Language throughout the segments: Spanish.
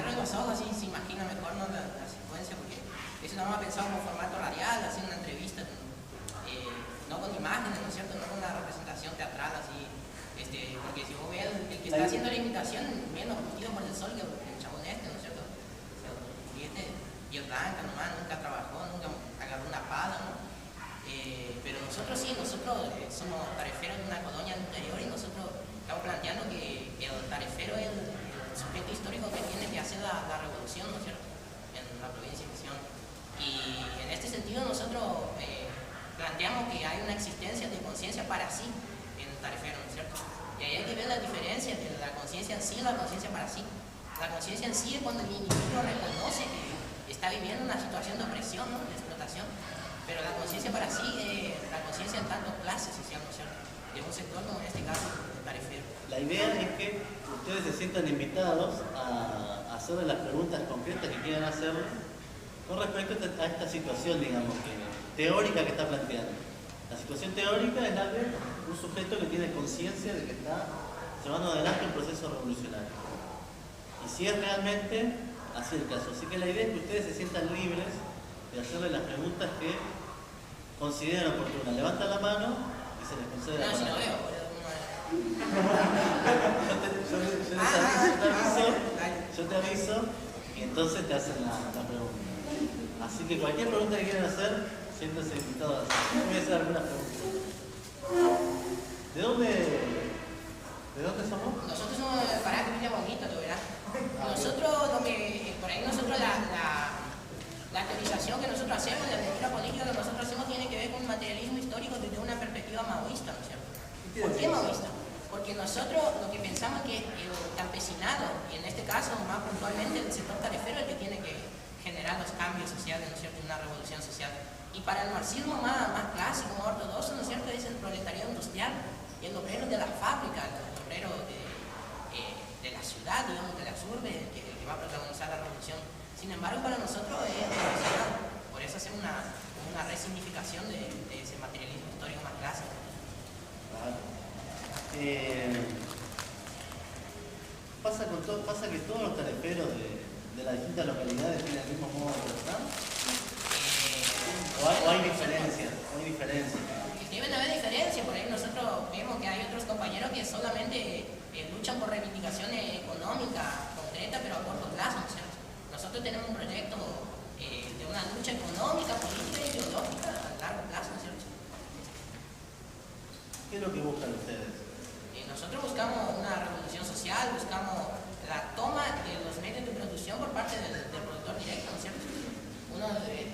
cierro los ojos y se imagina mejor, ¿no? la secuencia, porque eso no me ha pensado como formato radial, así una entrevista, no con imágenes, ¿no es cierto? No con una representación teatral así, porque si vos ves el que está haciendo la imitación, bien obstruido por el sol, que el chabón ¿no es cierto? Y el blanca nomás, nunca trabajó, nunca agarró una pala, ¿no? Pero nosotros sí, nosotros somos tareferos de una colonia del interior y nosotros estamos planteando que el tarefero es el sujeto histórico que tiene que hacer la revolución, ¿no es cierto? En la provincia de Misión. Y en este sentido nosotros planteamos que hay una existencia de conciencia para sí en el tarefero, ¿no es cierto? Y ahí hay que ver la diferencia entre la conciencia en sí y la conciencia para sí. La conciencia en sí es cuando el individuo reconoce que está viviendo una situación de opresión, ¿no? De explotación. Pero la conciencia para sí, la conciencia en tanto clase social, ¿no es cierto? De un sector como en este caso el tarefero. La idea es que ustedes se sientan invitados a hacerle las preguntas concretas que quieran hacer con respecto a esta situación, digamos, teórica que está planteando. La situación teórica es la de un sujeto que tiene conciencia de que está llevando adelante un proceso revolucionario. Y si es realmente así el caso. Así que la idea es que ustedes se sientan libres de hacerle las preguntas que consideren oportunas. Levantan la mano y se les concede la palabra. No, si no veo, yo te aviso y entonces te hacen la pregunta. Así que cualquier pregunta que quieran hacer, siéntanse invitados a hacer. Voy a hacer algunas preguntas. ¿De dónde somos? Nosotros somos de Pará, que viene bonito, tú verás. Nosotros, por ahí nosotros la teorización que nosotros hacemos, la lectura política que nosotros hacemos tiene que ver con un materialismo histórico desde una perspectiva maoísta, ¿no es cierto? ¿Por qué maoísta? Porque nosotros lo que pensamos es que el campesinado, y en este caso más puntualmente el sector tarefero, es el que tiene que generar los cambios sociales, ¿no es cierto?, una revolución social. Y para el marxismo más clásico, más ortodoxo, ¿no es cierto?, es el proletariado industrial, el obrero de la fábrica, el obrero de la ciudad, digamos, de las urbes, que va a protagonizar la revolución. Sin embargo, para nosotros es tradicional. Por eso hacemos una resignificación de ese materialismo histórico más clásico. Pasa que todos los tareferos de las distintas localidades tienen el mismo modo de pensar. ¿O hay diferencias? Deben haber diferencias. Por ahí nosotros vemos que hay otros compañeros que solamente luchan por reivindicaciones económicas concretas, pero a corto plazo, ¿no es cierto? Nosotros tenemos un proyecto de una lucha económica, política y ideológica a largo plazo, ¿no es cierto? ¿Qué es lo que buscan ustedes? Nosotros buscamos una revolución social, buscamos la toma de los medios de producción por parte del productor directo, ¿no es cierto?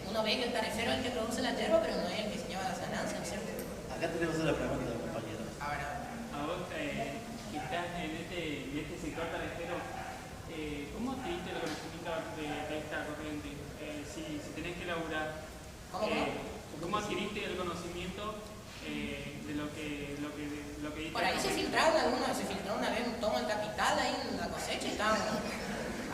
Uno ve que el tarefero es el que produce la yerba, pero no es el que se lleva las ganancias, ¿no es cierto? Acá tenemos una pregunta del compañero. A vos que estás en este sector tarefero, ¿cómo adquiriste el conocimiento de esta corriente? Si tenés que laburar, ¿cómo adquiriste el conocimiento de lo que Por ahí se filtró una vez un tomo en Capital ahí en la cosecha y estábamos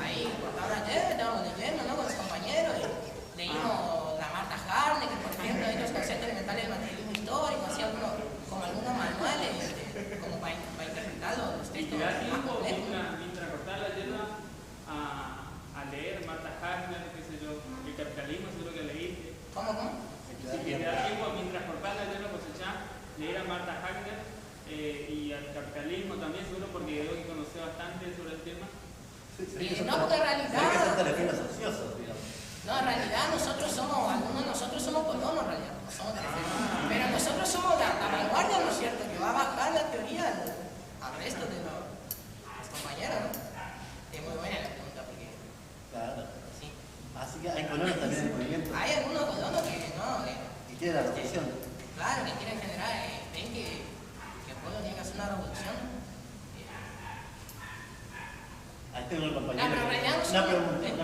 ahí cortando la yerba, estábamos leyendo, ¿no?, con los compañeros y leímos la Marta Harne, que por ejemplo hay otros conceptos elementales del materialismo histórico, así algunos manuales como para interpretar los textos. ¿Y te da tiempo mientras cortar la yerba a leer Marta Harne, qué sé yo, el capitalismo, seguro que leíste? ¿Cómo? Si te da tiempo mientras cortar la yerba cosechar, leer a Marta Hagner y al capitalismo también, seguro, porque veo que conoce bastante sobre el tema. No, porque en realidad... Hay que ser tareferos ociosos, digamos. No, en realidad algunos de nosotros somos colonos, en realidad, no somos tareferos. Pero nosotros somos la vanguardia, ¿no es cierto?, que va a bajar la teoría al resto de los compañeros, ¿no? Es muy buena la pregunta, porque... Claro. Sí. Así que hay colonos también en el movimiento. Hay algunos colonos que no... Y quieren la revolución. Claro, que quieren generar, ven que el pueblo tiene que hacer una revolución. Ahí tengo el compañero. No, pero en realidad una preguntita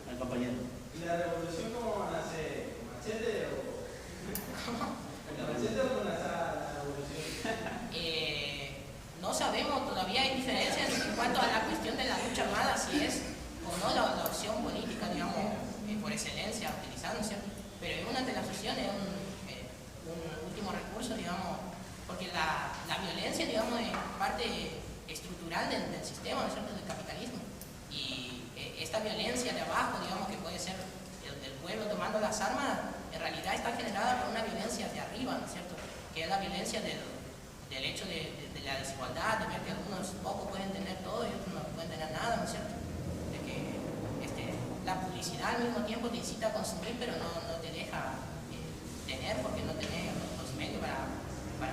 al compañero. ¿Y la revolución cómo nace? ¿Con machete o...? ¿Con machete o con la revolución? No sabemos, todavía hay diferencias en cuanto a la cuestión de la lucha armada, si es o no la opción política, digamos, por excelencia utilizada, ¿no es cierto? Pero es una de las opciones, un último recurso, digamos, porque la violencia, digamos, es parte estructural del sistema, ¿no es cierto?, del capitalismo. Y tomando las armas, en realidad está generada por una violencia de arriba, ¿no es cierto? Que es la violencia del hecho de la desigualdad, de ver que algunos pocos pueden tener todo y otros no pueden tener nada, ¿no es cierto? De que la publicidad al mismo tiempo te incita a consumir, pero no te deja tener porque no tenés los medios para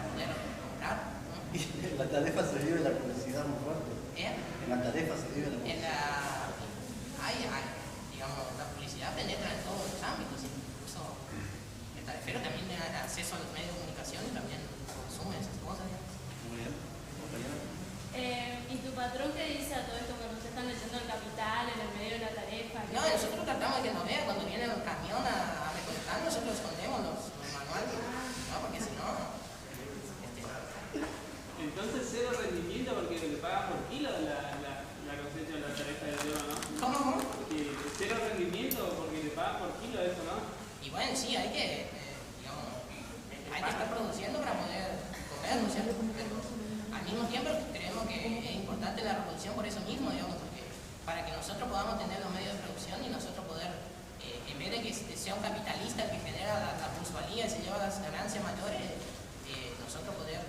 poder comprar, ¿no? Y en la tarefa se vive la publicidad muy fuerte. En la tarefa se vive la publicidad. Digamos, la publicidad penetra en todos los ámbitos, incluso el tarefero también tiene acceso a los medios de comunicación y también consume esas cosas. Muy bien, compañero. ¿Y tu patrón qué dice a todo esto cuando ustedes están leyendo el Capital, en el medio de la tarefa? No, nosotros tratamos de que no vea cuando viene el camión a recolectar, nosotros escondemos los manuales, ¿no? Porque si no... Entonces, cero rendimiento porque le pagan por kilo la cosecha de la tarefa de Dios, ¿no? ¿Cómo? Porque cero rendimiento porque le pagan por kilo eso, ¿no? Y bueno, sí, hay que estar produciendo para poder comer, ¿no es cierto? Pero al mismo tiempo creemos que es importante la reproducción por eso mismo, digamos, porque para que nosotros podamos tener los medios de producción y nosotros poder, en vez de que sea un capitalista el que genera la plusvalía y se lleva las ganancias mayores, nosotros poder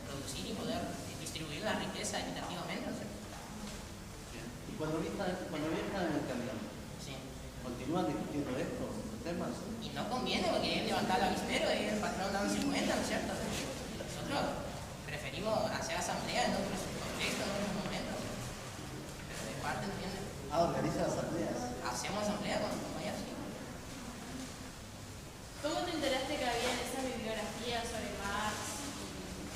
producir y poder distribuir la riqueza equitativamente, ¿no es cierto? Y cuando viajan en el camión, Sí. ¿continúan discutiendo estos temas? Y no conviene porque es levantar el avispero y el patrón dándose cuenta, ¿no es cierto? Nosotros preferimos hacer asamblea en otros contextos, en otros momentos. Pero de parte, ¿entiendes? Organiza asambleas. Hacemos asamblea con los compañeros. ¿Cómo te enteraste que había esa bibliografía sobre Marx,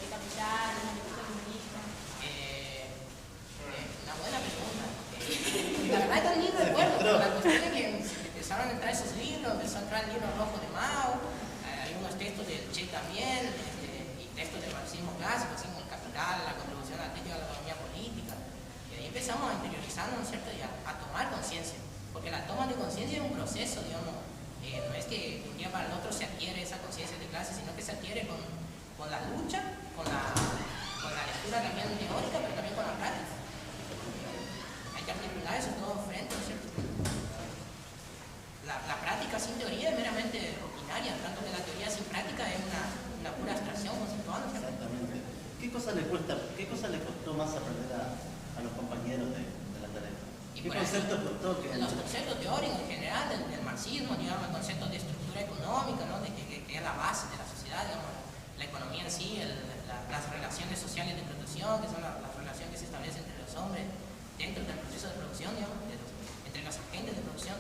el Capital, el manifiesto comunista? Una buena pregunta. La verdad es que ni recuerdo, pero la cuestión es que empezaron a entrar esos libros, empezó a entrar el libro rojo de Mao, hay unos textos del Che también, y textos del marxismo clásico, así como el Capital, la contribución artística a la economía política. Y ahí empezamos a interiorizarnos, ¿no es cierto? Y a tomar conciencia, porque la toma de conciencia es un proceso, digamos, no es que de un día para el otro se adquiere esa conciencia de clase, sino que se adquiere con la lucha, con la lectura también teórica, pero también con la práctica. Hay que articular eso todo frente, ¿no es cierto? La práctica sin teoría es meramente rutinaria, tanto que la teoría sin práctica es una pura abstracción conceptual, ¿no es cierto? Exactamente. ¿Qué cosa le costó más aprender a los compañeros de la tarea? ¿Qué conceptos costó? Los conceptos teóricos en general del marxismo, digamos, conceptos de estructura económica, ¿no? que es la base de la sociedad, digamos, la economía en sí, las relaciones sociales de producción, que son las relaciones que se establecen entre los hombres dentro del proceso de producción, digamos, entre los agentes de producción,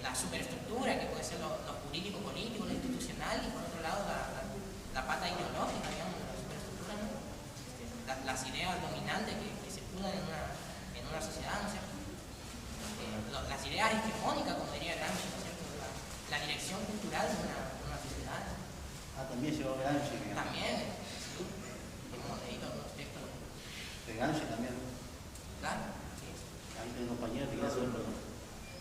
la superestructura, que puede ser lo jurídico-político, lo institucional, y por otro lado la pata ideológica, digamos, de la superestructura, ¿no? Las ideas dominantes que circulan en una sociedad, ¿no es cierto? Las ideas hegemónicas, como diría Gramsci, ¿no es cierto? La dirección cultural de una sociedad. También llegó Gramsci. También, sí. Hemos leído algunos textos. De Gramsci también. Claro, sí. Ahí tengo compañeros que ya se lo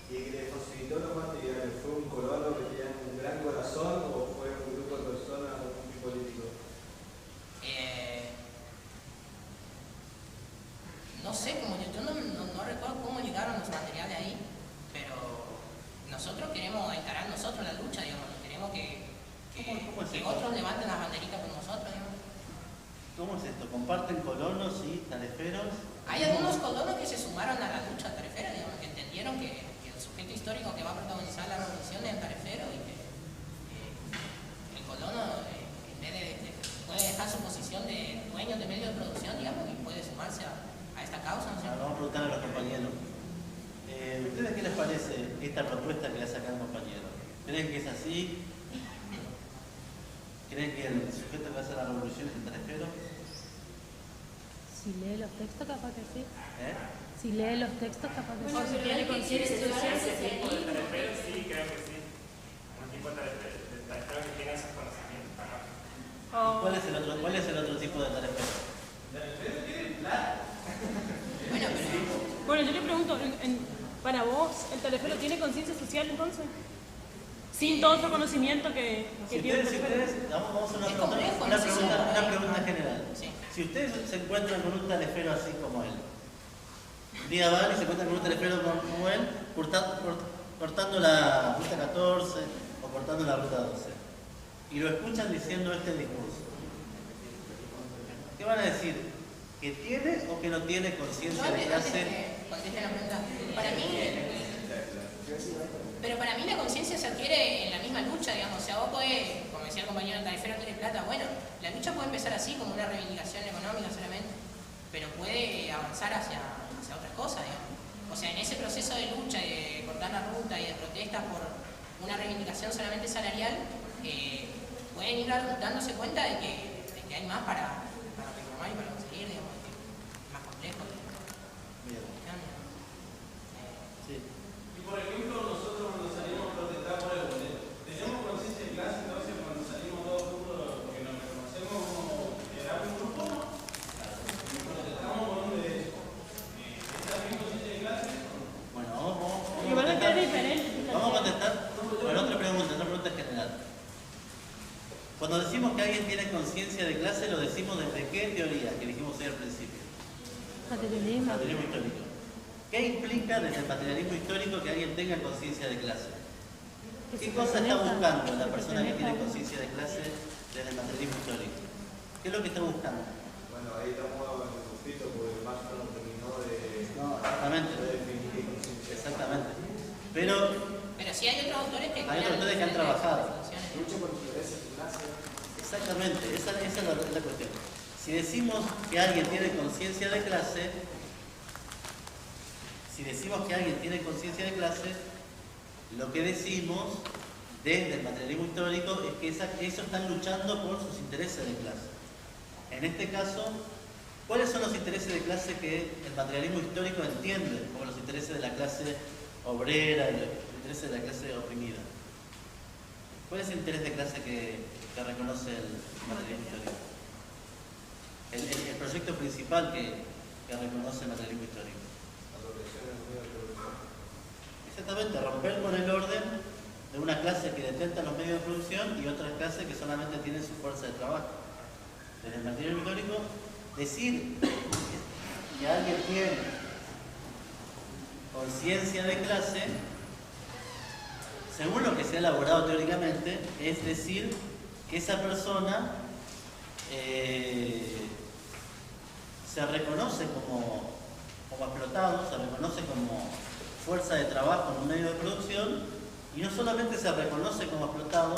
¿Y le facilitó los materiales? ¿Fue un colono que tenía un gran corazón o fue un grupo de personas o un político? No sé, yo no recuerdo cómo llegaron los materiales ahí, pero nosotros queremos encarar nosotros la lucha, digamos, queremos que otros levanten las banderitas con nosotros, digamos. ¿Cómo es esto? ¿Comparten colonos y tareferos? Hay algunos colonos que se sumaron a la lucha tarefera, digamos, que entendieron que el sujeto histórico que va a protagonizar la revolución es el tarefero y que el colono, en vez de puede dejar su posición de dueño de medios de producción, digamos, y puede sumarse a esta causa, ¿no? Vamos a preguntar a los compañeros. ¿Ustedes qué les parece esta propuesta que le ha sacado el compañero? ¿Creen que es así? ¿Creen que el sujeto que va a hacer la revolución es el tarefero? Si lee los textos, capaz que sí. Si lee los textos, capaz que sí. Bueno, pero Ese el que quiere llevar al tipo de socialismo. tarefero sí, creo que sí. Un tipo de tarefero que tenga esos conocimientos. ¿Cuál es el otro tipo de tarefero? Bueno, yo le pregunto, para vos, ¿el tarefero tiene conciencia social entonces? Sin todo otro conocimiento que tiene el tarefero. Vamos a Es complejo, una no sé si lo pregunta general. Sí. Si ustedes se encuentran con un tarefero así como él, un día van y se encuentran con un tarefero como él, cortando la ruta 14 o cortando la ruta 12. Y lo escuchan diciendo este discurso. ¿Qué van a decir? ¿Que tiene o que no tiene conciencia de clase? Conteste la pregunta. Para mí la conciencia se adquiere en la misma lucha, digamos. O sea, vos podés, como decía el compañero tarifero, quiere plata. Bueno, la lucha puede empezar así, como una reivindicación económica solamente, pero puede avanzar hacia otras cosas, digamos. O sea, en ese proceso de lucha, de cortar la ruta y de protesta por una reivindicación solamente salarial, pueden ir dándose cuenta de que hay más para reclamar y para conseguir, digamos, que es más complejo. Bien. Sí. Y por ejemplo, nosotros cuando salimos a protestar por el boleto, ¿tenemos conciencia de clase entonces cuando salimos todos juntos porque nos reconocemos como que era un grupo? Y protestamos por un derecho. ¿Está bien conciencia de clase? Bueno, vamos Igual a que es diferente. contestar con otra pregunta general. Cuando decimos que alguien tiene conciencia de clase, lo decimos desde qué teoría, que dijimos hoy al principio. Materialismo. Materialismo histórico. ¿Qué implica desde el materialismo histórico que alguien tenga conciencia de clase? ¿Qué cosa está buscando la persona que tiene conciencia de clase desde el materialismo histórico? ¿Qué es lo que está buscando? Bueno, ahí estamos en el conflicto porque más no terminó de, No, exactamente. de definir qué conciencia. Exactamente. Pero sí hay otros autores que hay otros autores que han trabajado. Lucha por intereses de clase. Exactamente, esa es la cuestión. Si decimos que alguien tiene conciencia de clase, lo que decimos desde el materialismo histórico es que ellos están luchando por sus intereses de clase. En este caso, ¿cuáles son los intereses de clase que el materialismo histórico entiende como los intereses de la clase obrera y los intereses de la clase oprimida? ¿Cuál es el interés de clase que reconoce el materialismo histórico? El proyecto principal que reconoce el materialismo histórico. Exactamente, romper con el orden de una clase que detenta los medios de producción y otras clases que solamente tienen su fuerza de trabajo. Desde el materialismo histórico, decir que alguien tiene conciencia de clase, según lo que se ha elaborado teóricamente, es decir que esa persona se reconoce como explotado, se reconoce como fuerza de trabajo en un medio de producción y no solamente se reconoce como explotado,